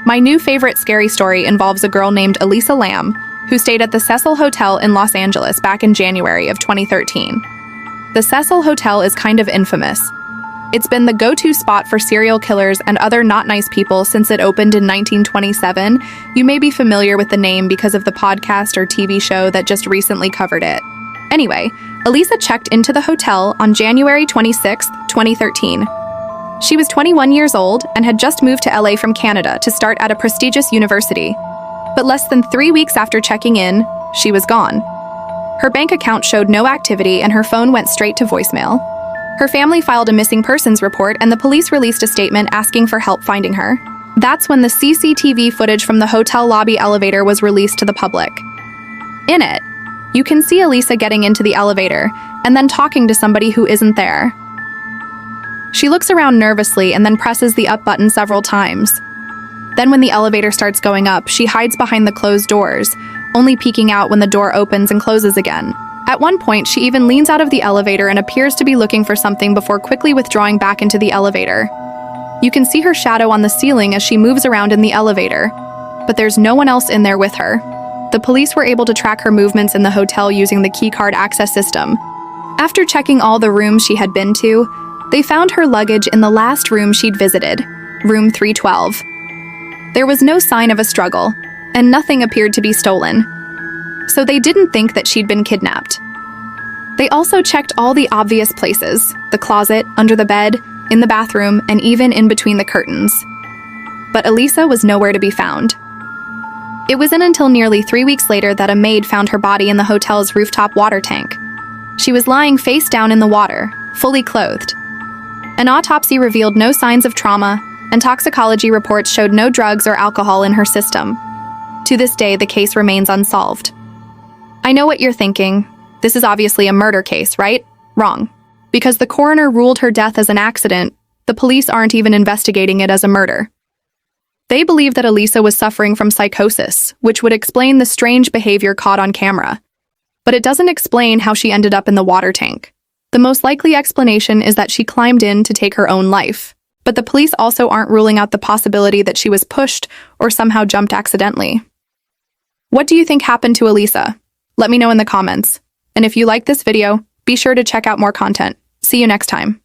My new favorite scary story involves a girl named Elisa Lamb, who stayed at the Cecil Hotel in Los Angeles back in January of 2013. The Cecil Hotel is kind of infamous. It's been the go-to spot for serial killers and other not nice people since it opened in 1927. You may be familiar with the name because of the podcast or TV show that just recently covered it. Anyway, Elisa checked into the hotel on January 26, 2013. She was 21 years old and had just moved to LA from Canada to start at a prestigious university. But less than 3 weeks after checking in, she was gone. Her bank account showed no activity and her phone went straight to voicemail. Her family filed a missing persons report and the police released a statement asking for help finding her. That's when the CCTV footage from the hotel lobby elevator was released to the public. In it, you can see Elisa getting into the elevator and then talking to somebody who isn't there. She looks around nervously and then presses the up button several times. Then when the elevator starts going up, she hides behind the closed doors, only peeking out when the door opens and closes again. At one point, she even leans out of the elevator and appears to be looking for something before quickly withdrawing back into the elevator. You can see her shadow on the ceiling as she moves around in the elevator, but there's no one else in there with her. The police were able to track her movements in the hotel using the keycard access system. After checking all the rooms she had been to, they found her luggage in the last room she'd visited, room 312. There was no sign of a struggle, and nothing appeared to be stolen. So they didn't think that she'd been kidnapped. They also checked all the obvious places: the closet, under the bed, in the bathroom, and even in between the curtains. But Elisa was nowhere to be found. It wasn't until nearly 3 weeks later that a maid found her body in the hotel's rooftop water tank. She was lying face down in the water, fully clothed. An autopsy revealed no signs of trauma, and toxicology reports showed no drugs or alcohol in her system. To this day, the case remains unsolved. I know what you're thinking. This is obviously a murder case, right? Wrong. Because the coroner ruled her death as an accident, the police aren't even investigating it as a murder. They believe that Elisa was suffering from psychosis, which would explain the strange behavior caught on camera. But it doesn't explain how she ended up in the water tank. The most likely explanation is that she climbed in to take her own life. But the police also aren't ruling out the possibility that she was pushed or somehow jumped accidentally. What do you think happened to Elisa? Let me know in the comments. And if you like this video, be sure to check out more content. See you next time.